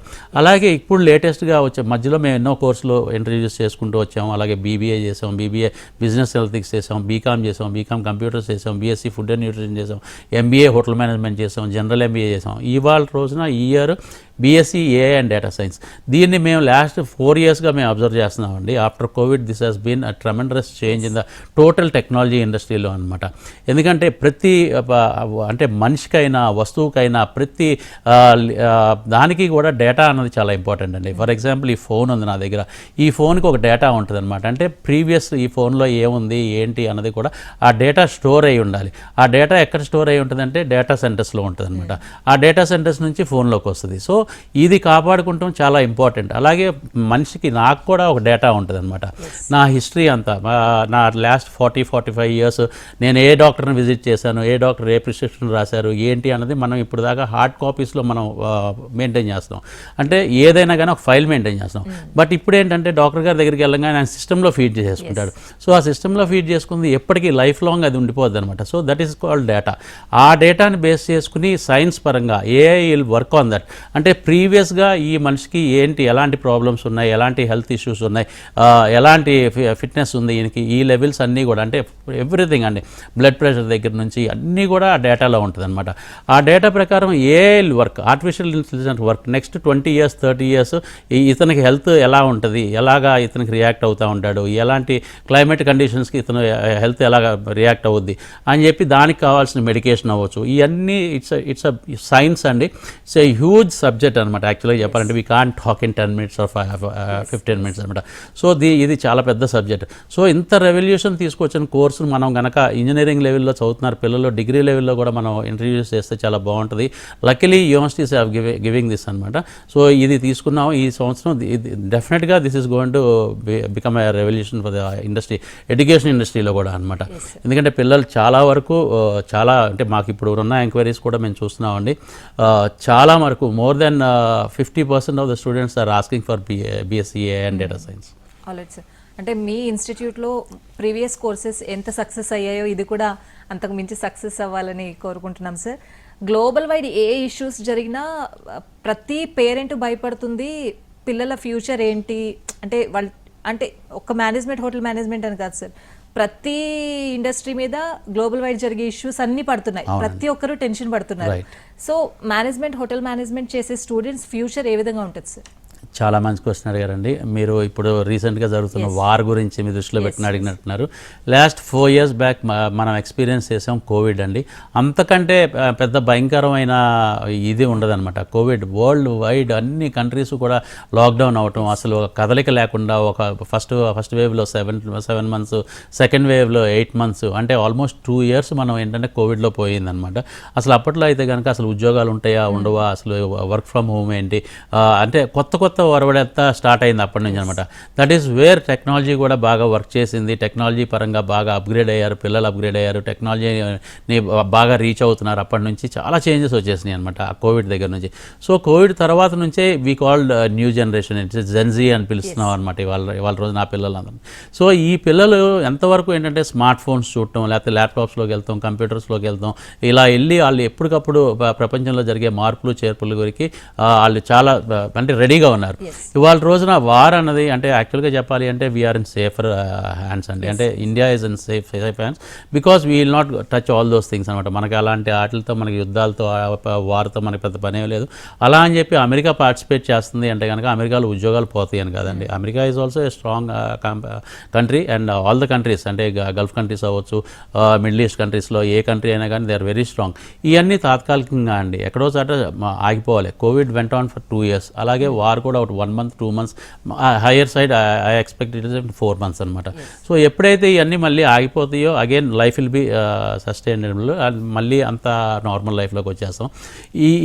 అలాగే ఇప్పుడు లేటెస్ట్గా వచ్చే మధ్యలో మేము ఎన్నో కోర్సులు ఇంట్రడ్యూస్ చేసుకుంటూ వచ్చాము. అలాగే బీబీఏ చేసాం, బీబీఏ బిజినెస్ ఎథిక్స్ చేసాం, బీకామ్ చేసాం, బీకామ్ కంప్యూటర్స్ చేసాం, బీఎస్సీ ఫుడ్ అండ్ న్యూట్రిషన్ చేసాం, ఎంబీఏ హోటల్ మేనేజ్మెంట్ చేసాం, జనరల్ ఎంబీఏ చేసాం. ఇవాళ రోజున ఈ year BSc AI and data science. దీన్ని మేము లాస్ట్ 4 yearsగా మేము అబ్జర్వ్ చేస్తున్నామండి. After COVID this has been a tremendous change in the total technology ఇండస్ట్రీలో అనమాట. ఎందుకంటే ప్రతి అంటే మనిషికైనా వస్తువుకైనా ప్రతి దానికి కూడా డేటా అన్నది చాలా ఇంపార్టెంట్ అండి. ఫర్ ఎగ్జాంపుల్ ఈ ఫోన్ ఉంది నా దగ్గర, ఈ ఫోన్కి ఒక డేటా ఉంటుంది అనమాట. అంటే ప్రీవియస్ ఈ ఫోన్లో ఏముంది ఏంటి అన్నది కూడా ఆ డేటా స్టోర్ అయి ఉండాలి. ఆ డేటా ఎక్కడ స్టోర్ అయి ఉంటుందంటే డేటా సెంటర్స్లో ఉంటుంది అనమాట. ఆ డేటా సెంటర్స్ నుంచి ఫోన్లోకి వస్తుంది. సో ఇది కాపాడుకుంటాం చాలా ఇంపార్టెంట్. అలాగే మనిషికి నాకు కూడా ఒక డేటా ఉంటుంది అనమాట. నా హిస్టరీ అంతా, నా లాస్ట్ 40-45 years నేను ఏ డాక్టర్ని విజిట్ చేశాను, ఏ డాక్టర్ ఏ ప్రిస్క్రిప్షన్ రాశారు ఏంటి అన్నది మనం ఇప్పుడు దాకా హార్డ్ కాపీస్లో మనం మెయింటైన్ చేస్తాం. అంటే ఏదైనా కానీ ఒక ఫైల్ మెయింటైన్ చేస్తాం. బట్ ఇప్పుడు ఏంటంటే డాక్టర్ గారి దగ్గరికి వెళ్ళగానే ఆయన సిస్టంలో ఫీడ్ చేసుకుంటాడు. సో ఆ సిస్టంలో ఫీడ్ చేసుకుంది ఎప్పటికీ లైఫ్ లాంగ్ అది ఉండిపోద్ది అనమాట. So that is called data. ఆ డేటాని బేస్ చేసుకుని సైన్స్ పరంగా AI will work on that. అంటే ప్రీవియస్గా ఈ మనిషికి ఏంటి, ఎలాంటి ప్రాబ్లమ్స్ ఉన్నాయి, ఎలాంటి హెల్త్ ఇష్యూస్ ఉన్నాయి, ఎలాంటి ఫిట్నెస్ ఉంది ఈయనకి, ఈ లెవెల్స్ అన్నీ కూడా అంటే ఎవ్రీథింగ్ అండి, బ్లడ్ ప్రెషర్ దగ్గర నుంచి అన్నీ కూడా ఆ డేటాలో ఉంటుంది అనమాట. ఆ డేటా ప్రకారం AI work, artificial intelligence work next 20 years 30 years ఇతనికి హెల్త్ ఎలా ఉంటుంది, ఎలాగా ఇతనికి రియాక్ట్ అవుతూ ఉంటాడు, ఎలాంటి క్లైమేట్ కండిషన్స్కి ఇతను హెల్త్ ఎలాగ రియాక్ట్ అవుద్ది అని చెప్పి దానికి కావాల్సిన మెడికేషన్ అవ్వచ్చు. ఇవన్నీ ఇట్స్ అ సైన్స్ అండి. It's a huge subject. Subject అనమాట యాక్చువల్గా చెప్పాలంటే we can't talk in 10 minutes or 15 minutes అనమాట. సో ఇది చాలా పెద్ద సబ్జెక్ట్. సో ఇంత రెవల్యూషన్ తీసుకొచ్చిన కోర్సును మనం కనుక ఇంజనీరింగ్ లెవెల్లో చదువుతున్నారు పిల్లలు, డిగ్రీ లెవెల్లో కూడా మనం ఇంట్రడ్యూస్ చేస్తే చాలా బాగుంటుంది. Luckily universities have giving this అనమాట. సో ఇది తీసుకున్నాం ఈ సంవత్సరం. డెఫినెట్గా this is going to become a revolution for the industry, education ఇండస్ట్రీలో కూడా అనమాట. ఎందుకంటే పిల్లలు చాలా వరకు చాలా అంటే మాకు ఇప్పుడు ఉన్న ఎంక్వైరీస్ కూడా మేము చూస్తున్నామండి, చాలా వరకు more than 50% of the students are asking for BSc and data science. Alright sir, అంటే మీ ఇన్స్టిట్యూట్లో ప్రీవియస్ కోర్సెస్ ఎంత సక్సెస్ అయ్యాయో ఇది కూడా అంతకు మించి సక్సెస్ అవ్వాలని కోరుకుంటున్నాం సార్. గ్లోబల్ వైడ్ ఏ ఇష్యూస్ జరిగినా ప్రతి పేరెంట్ భయపడుతుంది పిల్లల ఫ్యూచర్ ఏంటి అంటే వాళ్ళు, అంటే ఒక మేనేజ్మెంట్ హోటల్ మేనేజ్మెంట్ అని కాదు సార్, ప్రతి ఇండస్ట్రీ మీద గ్లోబల్ వైడ్ జరిగే ఇష్యూస్ అన్ని పడుతున్నాయి, ప్రతి ఒక్కరు టెన్షన్ పడుతున్నారు. సో మేనేజ్మెంట్ హోటల్ మేనేజ్మెంట్ చేసే స్టూడెంట్స్ ఫ్యూచర్ ఏ విధంగా ఉంటుంది సార్? చాలా మంచి క్వశ్చన్ అడిగారండి. మీరు ఇప్పుడు రీసెంట్గా జరుగుతున్న వార్ గురించి మీ దృష్టిలో పెట్టిన అడిగినట్టున్నారు. లాస్ట్ 4 years బ్యాక్ మనం ఎక్స్పీరియన్స్ చేసాం కోవిడ్ అండి. అంతకంటే పెద్ద భయంకరమైన ఇది ఉండదన్నమాట. కోవిడ్ వరల్డ్ వైడ్ అన్ని కంట్రీస్ కూడా లాక్డౌన్ అవటం, అసలు కదలిక లేకుండా ఒక ఫస్ట్ వేవ్లో 7 months, సెకండ్ వేవ్లో 8 months, అంటే ఆల్మోస్ట్ 2 years మనం ఏంటంటే కోవిడ్లో పోయిందనమాట. అసలు అప్పట్లో అయితే కనుక అసలు ఉద్యోగాలు ఉంటాయా ఉండవా, అసలు వర్క్ ఫ్రమ్ హోమ్ ఏంటి, అంటే కొత్త వరవడంతా స్టార్ట్ అయింది అప్పటి నుంచి అనమాట. దట్ ఈస్ వేర్ టెక్నాలజీ కూడా బాగా వర్క్ చేసింది. టెక్నాలజీ పరంగా బాగా అప్గ్రేడ్ అయ్యారు, పిల్లలు అప్గ్రేడ్ అయ్యారు, టెక్నాలజీని బాగా రీచ్ అవుతున్నారు. అప్పటి నుంచి చాలా చేంజెస్ వచ్చేసినాయి అనమాట ఆ కోవిడ్ దగ్గర నుంచి. సో కోవిడ్ తర్వాత నుంచే we called new generation, Gen Z అని పిలుస్తున్నాం అనమాట ఇవాళ రోజు నా పిల్లలందరూ. సో ఈ పిల్లలు ఎంతవరకు ఏంటంటే స్మార్ట్ ఫోన్స్ చూడటం, లేకపోతే ల్యాప్టాప్స్లోకి వెళ్తాం, కంప్యూటర్స్లోకి వెళ్తాం, ఇలా వెళ్ళి వాళ్ళు ఎప్పటికప్పుడు ప్రపంచంలో జరిగే మార్పులు చేర్పుల గురించి వాళ్ళు చాలా అంటే రెడీగా ఉన్నారు. ఇవాళ రోజున వార్ అన్నది అంటే యాక్చువల్గా చెప్పాలి అంటే వీఆర్ ఇన్ సేఫర్ హ్యాండ్స్ అండి. అంటే India is in safe hands because we will not touch all those things అనమాట. మనకి అలాంటి వాటితో, మనకి యుద్ధాలతో, వార్తో మనకి పెద్ద పనే లేదు. అలా అని చెప్పి అమెరికా పార్టిసిపేట్ చేస్తుంది అంటే కనుక అమెరికాలో ఉద్యోగాలు పోతాయి అని కాదండి. America is also a strong country and all the countries అంటే గల్ఫ్ కంట్రీస్ అవ్వచ్చు, మిడిల్ ఈస్ట్ కంట్రీస్లో ఏ కంట్రీ అయినా కానీ దే ఆర్ వెరీ స్ట్రాంగ్. ఇవన్నీ తాత్కాలికంగా అండి, ఎక్కడో చాట ఆగిపోవాలి. Covid went on for 2 years, అలాగే వార్ కూడా 1 month 2 months, higher side I expect it is 4 months అనమాట. సో ఎప్పుడైతే ఇవన్నీ మళ్ళీ ఆగిపోతాయో again life will be sustainable, మళ్ళీ అంత నార్మల్ లైఫ్లోకి వచ్చేస్తాం.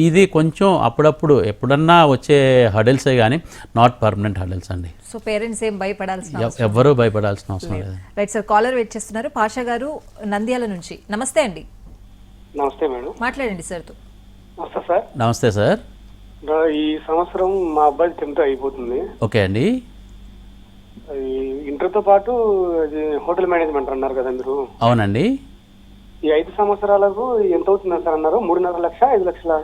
ఇది కొంచెం అప్పుడప్పుడు ఎప్పుడన్నా వచ్చే హడల్సే కానీ నాట్ పర్మనెంట్ హడల్స్ అండి. సో పేరెంట్స్ ఏం భయపడాల్సిన ఎవ్వరూ భయపడాల్సిన అవసరం లేదు. రైట్ సార్, కాలర్ వెయిట్ చేస్తున్నారు పాషా గారు నంద్యాల నుంచి. నమస్తే అండి. నమస్తే మేడం. మాట్లాడండి సార్తో. నమస్తే సార్. నమస్తే సార్. ఈ సంవత్సరం మా అబ్బాయి 10th అయిపోతుంది. ఓకే అండి. ఇంటర్తో పాటు హోటల్ మేనేజ్మెంట్ అన్నారు కదా మీరు? అవునండి. ఈ 5 సంవత్సరాలకు ఎంత అవుతుంది సార్ అన్నారు? 3.5 లక్ష 5 లక్షల?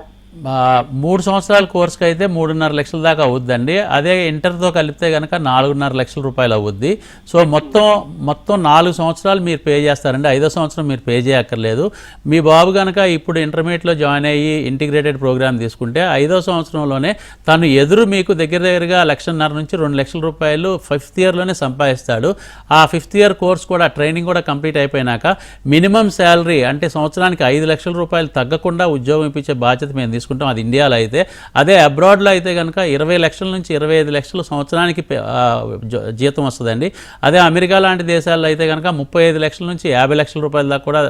3 సంవత్సరాల కోర్సుకి అయితే 3.5 లక్షల దాకా అవుద్దండి. అదే ఇంటర్తో కలిపితే కనుక 4.5 లక్షల రూపాయలు అవుద్ది. సో మొత్తం 4 సంవత్సరాలు మీరు పే చేస్తారండి. 5వ సంవత్సరం మీరు పే చేయక్కర్లేదు. మీ బాబు కనుక ఇప్పుడు ఇంటర్మీడియట్లో జాయిన్ అయ్యి ఇంటిగ్రేటెడ్ ప్రోగ్రామ్ తీసుకుంటే 5వ సంవత్సరంలోనే తను ఎదురు మీకు దగ్గరగా 1.5 లక్షల నుంచి 2 లక్షల రూపాయలు 5th yearలోనే సంపాదిస్తాడు. ఆ 5th year కోర్స్ కూడా ట్రైనింగ్ కూడా కంప్లీట్ అయిపోయినాక మినిమం శాలరీ అంటే సంవత్సరానికి 5 లక్షల రూపాయలు తగ్గకుండా ఉద్యోగం ఇప్పించే బాధ్యత మేము తీసుకుంటాం. అది ఇండియాలో అయితే. అదే అబ్రాడ్లో అయితే కనుక 20 లక్షల నుంచి 25 లక్షలు సంవత్సరానికి జీతం వస్తుందండి. అదే అమెరికా లాంటి దేశాల్లో అయితే కనుక 35 లక్షల నుంచి 50 లక్షల రూపాయల దాకా కూడా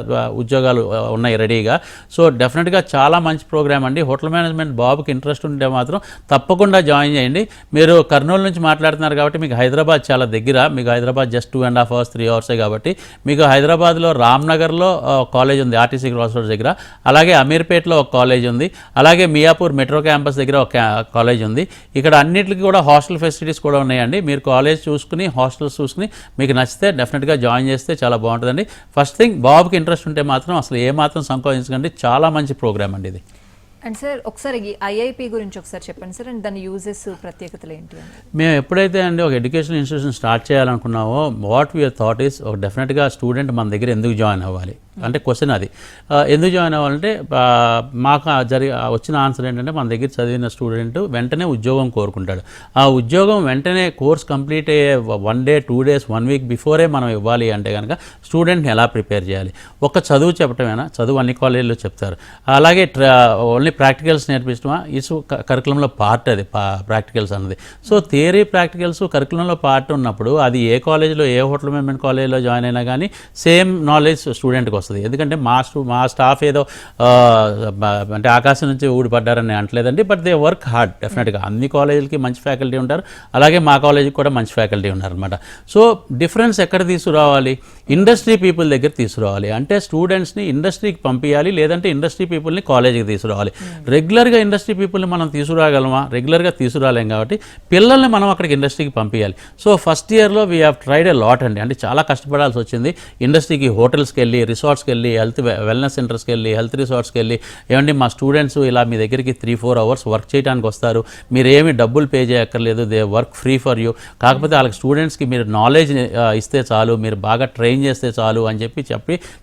ఉద్యోగాలు ఉన్నాయి రెడీగా. సో డెఫినెట్గా చాలా మంచి ప్రోగ్రామ్ అండి. హోటల్ మేనేజ్మెంట్ బాబుకి ఇంట్రెస్ట్ ఉంటే మాత్రం తప్పకుండా జాయిన్ చేయండి. మీరు కర్నూలు నుంచి మాట్లాడుతున్నారు కాబట్టి మీకు హైదరాబాద్ చాలా దగ్గర. మీకు హైదరాబాద్ జస్ట్ 2.5 hours 3 hours కాబట్టి మీకు హైదరాబాద్లో రామ్నగర్లో కాలేజ్ ఉంది, ఆర్టీసీ క్రాస్ రోడ్స్ దగ్గర. అలాగే అమీర్పేట్లో ఒక కాలేజ్ ఉంది. అలాగే మియాపూర్ మెట్రో క్యాంపస్ దగ్గర ఒక కాలేజ్ ఉంది. ఇక్కడ అన్నిటికీ కూడా హాస్టల్ ఫెసిలిటీస్ కూడా ఉన్నాయండి. మీరు కాలేజ్ చూసుకుని హాస్టల్స్ చూసుకుని మీకు నచ్చితే డెఫినెట్గా జాయిన్ చేస్తే చాలా బాగుంటుందండి. ఫస్ట్ థింగ్ బాబుకి ఇంట్రెస్ట్ ఉంటే మాత్రం అసలు ఏమాత్రం సంకోచించకండి. చాలా మంచి ప్రోగ్రామ్ అండి ఇది. అండ్ సార్ ఒకసారి ఐఐపి గురించి ఒకసారి చెప్పండి సార్, అండ్ దాని యూజెస్ ప్రత్యేకతలు ఏంటి? మేము ఎప్పుడైతే అండి ఒక ఎడ్యుకేషన్ ఇన్స్టిట్యూషన్ స్టార్ట్ చేయాలనుకున్నామో వాట్ వీఆర్ థాట్ ఈస్ ఒక డెఫినెట్గా స్టూడెంట్ మన దగ్గర ఎందుకు జాయిన్ అవ్వాలి, అంటే క్వశ్చన్ అది. ఎందుకు జాయిన్ అవ్వాలంటే మాకు వచ్చిన ఆన్సర్ ఏంటంటే మన దగ్గర చదివిన స్టూడెంట్ వెంటనే ఉద్యోగం కోరుకుంటాడు. ఆ ఉద్యోగం వెంటనే కోర్స్ కంప్లీట్ అయ్యే 1 day 2 days 1 week బిఫోరే మనం ఇవ్వాలి అంటే కనుక స్టూడెంట్ని ఎలా ప్రిపేర్ చేయాలి? ఒక చదువు చెప్పటమేనా? చదువు అన్ని కాలేజీల్లో చెప్తారు. అలాగే ఓన్లీ ప్రాక్టికల్స్ నేర్పించడమా? ఇసు కరికులంలో పార్ట్ అది ప్రాక్టికల్స్ అన్నది. సో థియరీ ప్రాక్టికల్స్ కరికులంలో పార్ట్ ఉన్నప్పుడు అది ఏ కాలేజీలో ఏ హోటల్ మేనేజ్మెంట్ కాలేజీలో జాయిన్ అయినా కానీ సేమ్ నాలెడ్జ్ స్టూడెంట్కి వస్తుంది. ఎందుకంటే మా స్టాఫ్ ఏదో అంటే ఆకాశం నుంచి ఊడిపడ్డారని అంటలేదండి, బట్ దే వర్క్ హార్డ్ డెఫినెట్గా. అన్ని కాలేజీలకి మంచి ఫ్యాకల్టీ ఉంటారు, అలాగే మా కాలేజీకి కూడా మంచి ఫ్యాకల్టీ ఉన్నారనమాట. సో డిఫరెన్స్ ఎక్కడ తీసుకురావాలి? ఇండస్ట్రీ పీపుల్ దగ్గర తీసుకురావాలి. అంటే స్టూడెంట్స్ని ఇండస్ట్రీకి పంపించాలి, లేదంటే ఇండస్ట్రీ పీపుల్ని కాలేజీకి తీసుకురావాలి. రెగ్యులర్గా ఇండస్ట్రీ పీపుల్ని మనం తీసుకురాగలమా? రెగ్యులర్గా తీసుకురాలేం కాబట్టి పిల్లల్ని మనం అక్కడికి ఇండస్ట్రీకి పంపించాలి. సో ఫస్ట్ ఇయర్లో we have tried a lot అండి. అంటే చాలా కష్టపడాల్సి వచ్చింది. ఇండస్ట్రీకి హోటల్స్కి వెళ్ళి, రిసార్ట్స్కి వెళ్ళి, వెల్నెస్ సెంటర్స్కి వెళ్ళి, హెల్త్ రిసార్ట్స్కి వెళ్ళి, ఏమండి మా స్టూడెంట్స్ ఇలా మీ దగ్గరికి 3-4 hours వర్క్ చేయడానికి వస్తారు, మీరు ఏమి డబ్బులు పే చేయక్కర్లేదు, they work free for you, కాకపోతే వాళ్ళకి స్టూడెంట్స్కి మీరు నాలెడ్జ్ ఇస్తే చాలు, మీరు బాగా ట్రైన్ చేస్తే చాలు అని చెప్పి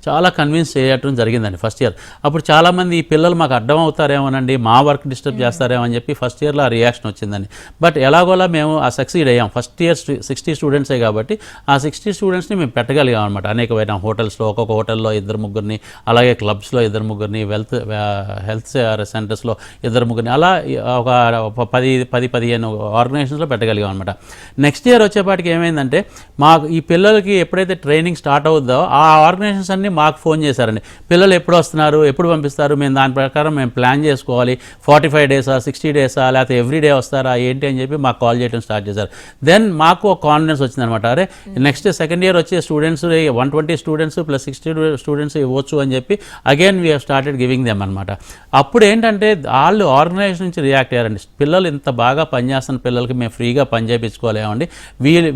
చాలా కన్విన్స్ చేయటం జరిగిందండి ఫస్ట్ ఇయర్. అప్పుడు చాలామంది ఈ పిల్లలు మాకు అడ్డం అవుతారేమోనండి, మా వర్క్ డిస్టర్బ్ చేస్తారేమో అని చెప్పి ఫస్ట్ ఇయర్లో ఆ రియాక్షన్ వచ్చిందండి. బట్ ఎలాగోలా మేము ఆ సక్సీడ్ అయ్యాం. ఫస్ట్ ఇయర్ 60 స్టూడెంట్సే కాబట్టి ఆ 60 స్టూడెంట్స్ని మేము పెట్టగలిగాం అనమాట. అనేకమైన హోటల్స్లో, ఒక్కొక్క హోటల్లో 2-3, అలాగే క్లబ్స్లో 2-3, హెల్త్ సెంటర్స్లో 2-3, అలా ఒక 10-15 ఆర్గనైజేషన్స్లో పెట్టగలిగాం అనమాట. నెక్స్ట్ ఇయర్ వచ్చేపాటికి ఏమైందంటే మాకు ఈ పిల్లలకి ఎప్పుడైతే ట్రైనింగ్ స్టార్ట్ అవుద్దో ఆ ఆర్గనైజేషన్స్ అన్నీ మాకు ఫోన్ చేశారండి. పిల్లలు ఎప్పుడు వస్తున్నారు, ఎప్పుడు పంపిస్తారు, మేము దాని ప్రకారం మేము ప్లాన్ చేసుకోవాలి. 45 days 60 days లేకపోతే ఎవ్రీ డే వస్తారా ఏంటి అని చెప్పి మాకు కాల్ చేయడం స్టార్ట్ చేశారు. దెన్ మాకు ఒక కాన్ఫిడెన్స్ వచ్చిందనమాట. అరే నెక్స్ట్ సెకండ్ ఇయర్ వచ్చే స్టూడెంట్స్ 120 స్టూడెంట్స్ ప్లస్ 60 స్టూడెంట్స్ ఇవ్వచ్చు అని చెప్పి again we have started giving them అనమాట. అప్పుడు ఏంటంటే వాళ్ళు ఆర్గనైజేషన్ నుంచి రియాక్ట్ అయ్యారండి. పిల్లలు ఇంత బాగా పనిచేస్తున్న పిల్లలకి మేము ఫ్రీగా పని చేయించుకోలేమండి,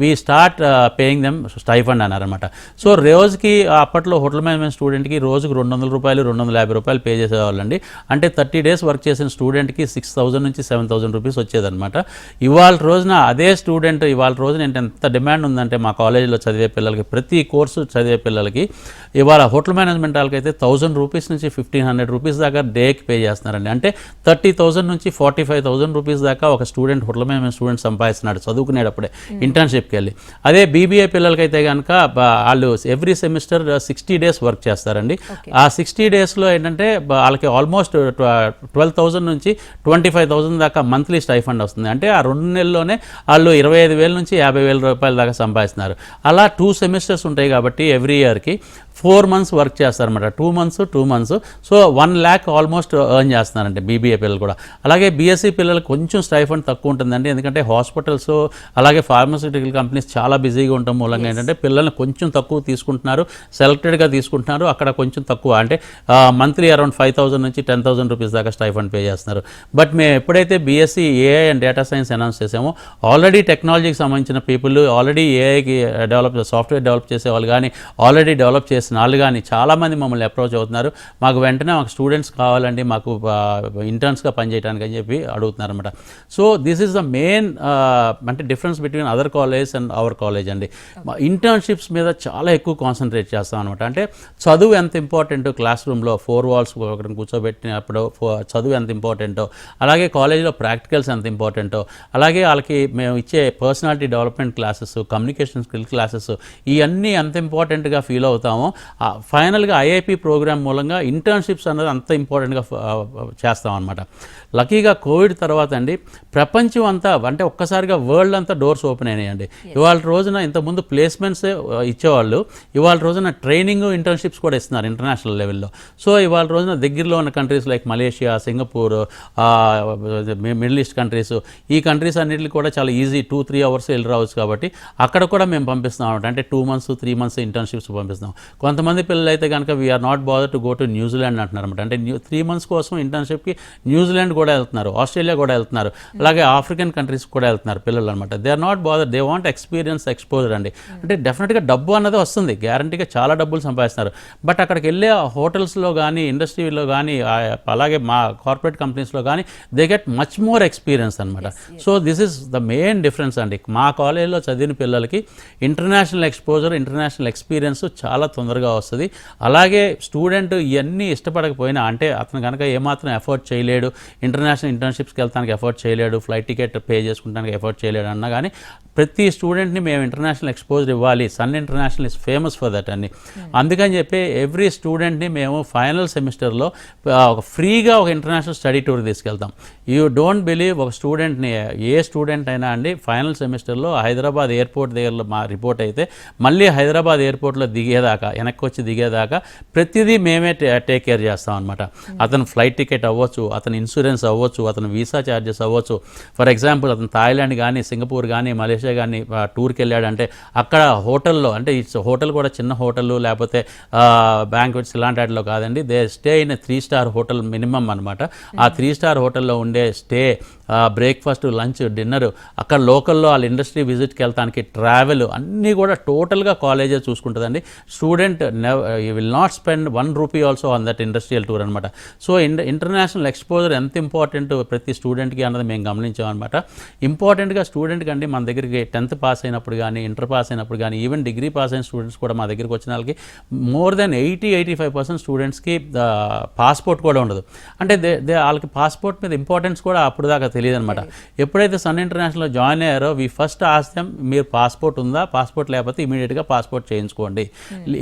we start paying them stipend అన్నారనమాట. సో రోజుకి అప్పట్లో హోటల్ మేనేజ్మెంట్ స్టూడెంట్కి రోజుకి ₹200 ₹250 పే చేసేవాళ్ళండి. అంటే 30 days వర్క్ చేసిన స్టూడెంట్కి 6,000 నుంచి 7,000 రూపీస్ వచ్చేదనమాట. ఇవాళ రోజున అదే స్టూడెంట్ ఇవాళ రోజున ఎంత డిమాండ్ ఉందంటే మా కాలేజీలో చదివే పిల్లలకి, ప్రతి కోర్సు చదివే పిల్లలకి ఇవాళ హోటల్ మేనేజ్మెంట్ వాళ్ళకి అయితే 1,000 రూపీస్ నుంచి 1,500 రూపీస్ దాకా డేకి పే చేస్తున్నారండి. అంటే 30,000 నుంచి 45,000 రూపీస్ దాకా ఒక స్టూడెంట్ హోటల్ మేనేజ్మెంట్ స్టూడెంట్ సంపాదిస్తున్నాడు చదువుకునేటప్పుడే ఇంటర్న్షిప్కి వెళ్ళి. అదే బీబీఏ పిల్లలకైతే కనుక వాళ్ళు ఎవ్రీ సెమిస్టర్ 60 days వర్క్ చేస్తారండి. ఆ 60 daysలో ఏంటంటే వాళ్ళకి ఆల్మోస్ట్ 12,000 నుంచి 25,000 దాకా మంత్లీ స్టైఫండ్ వస్తుంది. అంటే ఆ 2 నెలల్లోనే వాళ్ళు 25,000 నుంచి 50,000 రూపాయల దాకా సంపాదిస్తున్నారు. అలా 2 సెమిస్టర్స్ ఉంటాయి కాబట్టి ఎవ్రీ ఇయర్కి 4 months వర్క్ చేస్తారన్నమాట. 2 months. So 1 lakh almost earn చేస్తున్నారంటే బీబీఏ పిల్లలు కూడా. అలాగే బీఎస్సీ పిల్లలకు కొంచెం స్టైఫండ్ తక్కువ ఉంటుందండి, ఎందుకంటే హాస్పిటల్స్ అలాగే ఫార్మస్యూటికల్ కంపెనీస్ చాలా బిజీగా ఉండటం మూలంగా ఏంటంటే పిల్లల్ని కొంచెం తక్కువ తీసుకుంటున్నారు, సెలెక్టెడ్గా తీసుకుంటున్నారు. అక్కడ కొంచెం తక్కువ అంటే మంత్లీ అరౌండ్ 5,000 నుంచి 10,000 రూపీస్ దాకా స్టైఫండ్ పే చేస్తున్నారు. బట్ మేము ఎప్పుడైతే BSc AI and data science announce చేసామో ఆల్రెడీ టెక్నాలజీకి సంబంధించిన పీపుల్, ఆల్రెడీ ఏఐకి సాఫ్ట్వేర్ డెవలప్ చేసేవాళ్ళు కానీ, ఆల్రెడీ డెవలప్ చేసిన వాళ్ళు కానీ చాలామంది మమ్మల్ని అప్రోచ్ అవుతున్నారు. మాకు వెంటనే మాకు స్టూడెంట్స్ కావాలండి, మాకు ఇంటర్న్స్గా పనిచేయడానికి అని చెప్పి అడుగుతున్నారు అనమాట. So this is the main అంటే difference between other college and our college అండి. ఇంటర్న్షిప్స్ మీద చాలా ఎక్కువ కాన్సన్ట్రేట్ చేస్తాం అనమాట. అంటే చదువు ఎంత ఇంపార్టెంట్, క్లాస్ రూమ్లో 4 walls ఒకరిని కూర్చోబెట్టినప్పుడు చదువు ఎంత ఇంపార్టెంటో, అలాగే కాలేజీలో ప్రాక్టికల్స్ ఎంత ఇంపార్టెంటో, అలాగే వాళ్ళకి మేము ఇచ్చే personality development classes, communication skill classes ఇవన్నీ ఎంత ఇంపార్టెంట్గా ఫీల్ అవుతామో ఫైనల్గా ఐఐపి ప్రోగ్రామ్ మూలంగా ఇంటర్న్షిప్స్ అనేది అంత ఇంపార్టెంట్గా చేస్తాం అనమాట. లక్కీగా కోవిడ్ తర్వాత అండి ప్రపంచం అంతా అంటే ఒక్కసారిగా వరల్డ్ అంతా డోర్స్ ఓపెన్ అయినాయండి. ఇవాళ రోజున ఇంతకుముందు ప్లేస్మెంట్స్ ఇచ్చేవాళ్ళు, ఇవాళ రోజున ట్రైనింగ్ ఇంటర్న్షిప్స్ కూడా ఇస్తున్నారు ఇంటర్నేషనల్ లెవెల్లో. సో ఇవాళ రోజున దగ్గరలో ఉన్న countries like Malaysia, Singapore, middle east countries, ఈ కంట్రీస్ అన్నింటికి కూడా చాలా ఈజీ 2-3 hours వెళ్ళి రావచ్చు కాబట్టి అక్కడ కూడా మేము పంపిస్తున్నాం అనమాట. అంటే 2 months 3 months ఇంటర్న్షిప్స్ పంపిస్తున్నాం. కొంతమంది పిల్లలు అయితే కనుక we are not bother to go to New Zealand అంటున్నారు అనమాట. అంటే 3 months కోసం ఇంటర్న్షిప్కి న్యూజిలాండ్ కూడా వెళ్తున్నారు, ఆస్ట్రేలియా కూడా వెళ్తున్నారు, అలాగే ఆఫ్రికన్ కంట్రీస్ కూడా వెళ్తున్నారు పిల్లలు అనమాట. They are not bother, they want experience, exposure అండి. అంటే డెఫినెట్గా డబ్బు అన్నది వస్తుంది, గ్యారంటీగా చాలా డబ్బులు సంపాదిస్తున్నారు. బట్ అక్కడికి వెళ్ళే హోటల్స్లో కానీ, ఇండస్ట్రీలో కానీ, అలాగే మా కార్పొరేట్ కంపెనీస్లో కానీ they get much more experience అనమాట. So this is the main difference అండి. మా కాలేజీలో చదివిన పిల్లలకి ఇంటర్నేషనల్ ఎక్స్పోజర్, ఇంటర్నేషనల్ ఎక్స్పీరియన్స్ చాలా తొందరగా వస్తుంది. అలాగే స్టూడెంట్ ఇవన్నీ ఇష్టపడకపోయినా, అంటే అతను కనుక ఏమాత్రం ఎఫర్ట్ చేయలేడు, ఇంటర్నేషనల్ ఇంటర్న్షిప్స్కి వెళ్తానికి ఎఫర్ట్ చేయలేడు, ఫ్లైట్ టికెట్ పే చేసుకుంటానికి ఎఫర్ట్ చేయలేడు అన్నా కానీ ప్రతి స్టూడెంట్ని మేము ఇంటర్నేషనల్ ఎక్స్పోజర్ ఇవ్వాలి. Sun International is famous for that అండి. అందుకని చెప్పి ఎవ్రీ స్టూడెంట్ని మేము ఫైనల్ సెమిస్టర్లో ఒక ఫ్రీగా ఒక ఇంటర్నేషనల్ స్టడీ టూర్ తీసుకెళ్తాం. యూ డోంట్ బిలీవ్, ఒక స్టూడెంట్ని, ఏ స్టూడెంట్ అయినా అండి ఫైనల్ సెమిస్టర్లో హైదరాబాద్ ఎయిర్పోర్ట్ దగ్గర మా రిపోర్ట్ అయితే మళ్ళీ హైదరాబాద్ ఎయిర్పోర్ట్లో దిగేదాకా, వెనక్కి వచ్చి దిగేదాకా ప్రతిదీ మేమే టేక్ కేర్ చేస్తాం అనమాట. అతను ఫ్లైట్ టికెట్ అవ్వచ్చు, అతని ఇన్సూరెన్స్ అవ్వచ్చు, అతను వీసా ఛార్జెస్ అవ్వచ్చు. ఫర్ ఎగ్జాంపుల్ అతను థాయిలాండ్ కానీ, సింగపూర్ కానీ, మలేషియా కానీ టూర్కి వెళ్ళాడంటే అక్కడ హోటల్లో, అంటే ఇట్స్ హోటల్ కూడా చిన్న హోటల్ లేకపోతే బ్యాంక్వెట్స్ ఇలాంటి వాటిలో కాదండి, they stay in 3-star hotel minimum అనమాట. ఆ 3-star హోటల్లో ఉండే స్టే, బ్రేక్ఫాస్ట్, లంచ్, డిన్నర్, అక్కడ లోకల్లో వాళ్ళ ఇండస్ట్రీ విజిట్కి వెళ్తానికి ట్రావెల్ అన్నీ కూడా టోటల్గా కాలేజే చూసుకుంటుందండి. Student will not spend 1 rupee also on that industrial tour అనమాట. సో ఇంటర్నేషనల్ ఎక్స్పోజర్ ఎంత ఇంపార్టెంట్ ప్రతి స్టూడెంట్కి అన్నది మేము గమనించామన్నమాట. ఇంపార్టెంట్గా స్టూడెంట్కి అండి మన దగ్గరికి 10th పాస్ అయినప్పుడు కానీ, ఇంటర్ పాస్ అయినప్పుడు కానీ, ఈవెన్ డిగ్రీ పాస్ అయిన స్టూడెంట్స్ కూడా మా దగ్గరికి వచ్చిన వాళ్ళకి మోర్ దెన్ 80-85% స్టూడెంట్స్కి పాస్పోర్ట్ కూడా ఉండదు. అంటే వాళ్ళకి పాస్పోర్ట్ మీద ఇంపార్టెన్స్ కూడా అప్పుడు దాకా తెలియదు అనమాట. ఎప్పుడైతే సన్ ఇంటర్నేషనల్లో జాయిన్ అయ్యారో వి ఫస్ట్ ఆస్క్ మీరు పాస్పోర్ట్ ఉందా, పాస్పోర్ట్ లేకపోతే ఇమీడియట్గా పాస్పోర్ట్ చేయించుకోండి.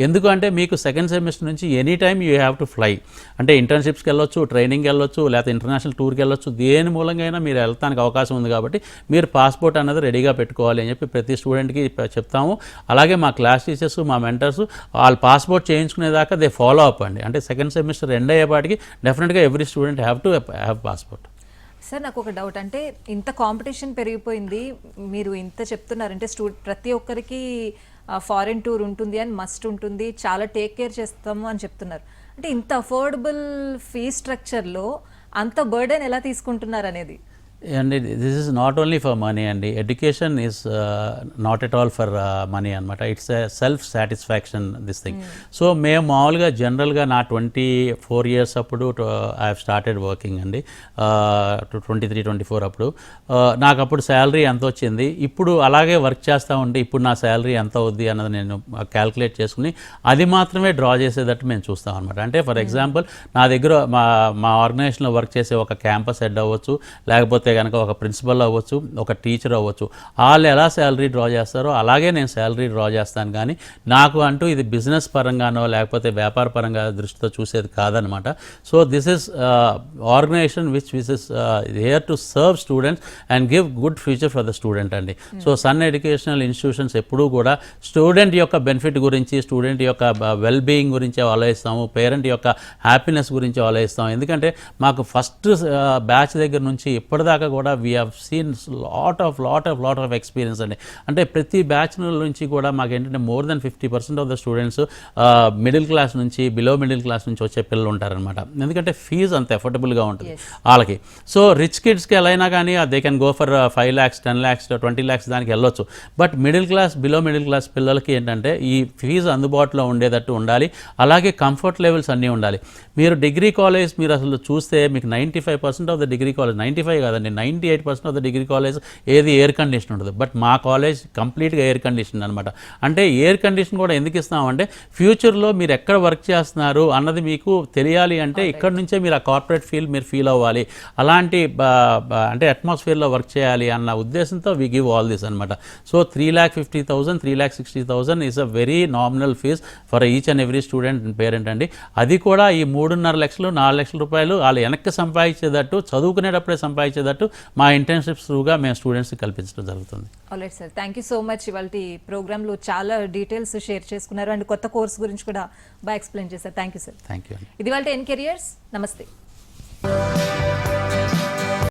ఎందుకంటే మీకు సెకండ్ సెమిస్టర్ నుంచి any time you have to fly. అంటే ఇంటర్న్షిప్స్కి వెళ్ళొచ్చు, ట్రైనింగ్కి వెళ్ళొచ్చు, లేకపోతే ఇంటర్నేషనల్ టూర్కి వెళ్ళొచ్చు, దేని మూలంగా అయినా మీరు వెళ్తానికి అవకాశం ఉంది. కాబట్టి మీరు పాస్పోర్ట్ అనేది రెడీగా పెట్టుకోవాలి అని చెప్పి ప్రతి స్టూడెంట్కి చెప్తాము. అలాగే మా క్లాస్ టీచర్స్, మా మెంటర్స్ వాళ్ళు పాస్పోర్ట్ చేయించుకునేదాకా దే ఫాలో అప్ అండి. అంటే సెకండ్ సెమిస్టర్ ఎండ్ అయ్యేపాటికి డెఫినెట్గా every student have to have passport. Sir నాకు ఒక డౌట్, అంటే ఇంత కాంపిటీషన్ పెరిగిపోయింది, మీరు ఇంత చెప్తున్నారంటే ప్రతి ఒక్కరికి ఫారెన్ టూర్ ఉంటుంది అని మస్ట్ ఉంటుంది, చాలా టేక్ కేర్ చేస్తాము అని చెప్తున్నారు. అంటే ఇంత అఫోర్డబుల్ ఫీ స్ట్రక్చర్లో అంత బర్డెన్ ఎలా తీసుకుంటున్నారు అనేది? And this is not only for money అండి. Education is not at all for money అనమాట. It's a self satisfaction this thing. So మేము మామూలుగా జనరల్గా నా 24 years అప్పుడు ఐ హ్యావ్ స్టార్టెడ్ వర్కింగ్ అండి. 23-24 అప్పుడు నాకు అప్పుడు శాలరీ ఎంత వచ్చింది, ఇప్పుడు అలాగే వర్క్ చేస్తూ ఉంటే ఇప్పుడు నా శాలరీ ఎంత అవుద్ది అన్నది నేను క్యాల్కులేట్ చేసుకుని అది మాత్రమే డ్రా చేసేటట్టు మేము చూస్తాం అనమాట. అంటే ఫర్ ఎగ్జాంపుల్ నా దగ్గర మా ఆర్గనైజేషన్లో వర్క్ చేసే ఒక క్యాంపస్ హెడ్ అవ్వచ్చు, లేకపోతే కనుక ఒక ప్రిన్సిపల్ అవ్వచ్చు, ఒక టీచర్ అవ్వచ్చు, వాళ్ళు ఎలా శాలరీ డ్రా చేస్తారో అలాగే నేను శాలరీ డ్రా చేస్తాను. కానీ నాకు అంటూ ఇది బిజినెస్ పరంగానో లేకపోతే వ్యాపార పరంగా దృష్టితో చూసేది కాదనమాట. So this is organisation which is here to serve students and give good future for the student అండి. సో సన్ ఎడ్యుకేషనల్ ఇన్స్టిట్యూషన్స్ ఎప్పుడూ కూడా స్టూడెంట్ యొక్క బెనిఫిట్ గురించి, స్టూడెంట్ యొక్క వెల్ బీయింగ్ గురించి ఆలోచిస్తాము, పేరెంట్ యొక్క హ్యాపీనెస్ గురించి ఆలోచిస్తాం. ఎందుకంటే మాకు ఫస్ట్ బ్యాచ్ దగ్గర నుంచి ఇప్పటిదాకా కూడా we have seen lot of experience అండి. అంటే ప్రతి బ్యాచ్ నుంచి కూడా మాకు ఏంటంటే more than 50% of the students middle class నుంచి, బిలో మిడిల్ క్లాస్ నుంచి వచ్చే పిల్లలు ఉంటారనమాట. ఎందుకంటే ఫీజు అంత ఎఫోర్డబుల్గా ఉంటుంది వాళ్ళకి. సో రిచ్ కిడ్స్కి ఎలా అయినా కానీ they can go for 5 lakhs, 10 lakhs, 20 lakhs దానికి వెళ్ళొచ్చు. But middle class, below middle class పిల్లలకి ఏంటంటే ఈ ఫీజు అందుబాటులో ఉండేటట్టు ఉండాలి. అలాగే కంఫర్ట్ లెవెల్స్ అన్నీ ఉండాలి. మీరు డిగ్రీ కాలేజ్ మీరు అసలు చూస్తే మీకు 95% ఆఫ్ ద డిగ్రీ కాలేజ్, 95 కాదండి, 98% ఆఫ్ ద డిగ్రీ కాలేజ్ ఏది ఎయిర్ కండిషన్ ఉండదు. బట్ మా కాలేజ్ కంప్లీట్గా ఎయిర్ కండిషన్ అనమాట. అంటే ఎయిర్ కండిషన్ కూడా ఎందుకు ఇస్తామంటే ఫ్యూచర్లో మీరు ఎక్కడ వర్క్ చేస్తున్నారు అన్నది మీకు తెలియాలి. అంటే ఇక్కడ నుంచే మీరు ఆ కార్పొరేట్ మీరు ఫీల్ అవ్వాలి, అలాంటి అంటే అట్మాస్ఫియర్లో వర్క్ చేయాలి అన్న ఉద్దేశంతో వి గివ్ ఆల్ దిస్ అనమాట. So 3,50,000, 3,60,000 is a very nominal fees for each and every student and parent అండి. అది కూడా ఈ 3.5 లక్షలు, 4 లక్షల రూపాయలు వాళ్ళు వెనక్కి సంపాదించేటట్టు, చదువుకునేటప్పుడే సంపాదించేటట్టు మా ఇంటర్న్షిప్స్ త్రూగా మేము స్టూడెంట్స్కి కల్పించడం జరుగుతుంది. Alright sir, thank you so much. ఇవాళ ప్రోగ్రాంలో చాలా డీటెయిల్స్ షేర్ చేసుకున్నారు అండ్ కొత్త కోర్స్ గురించి కూడా బాగా ఎక్స్ప్లెయిన్ చేశారు. Thank you sir. Thank you. ఇది వాళ్ళ ఎన్ కెరియర్స్. నమస్తే.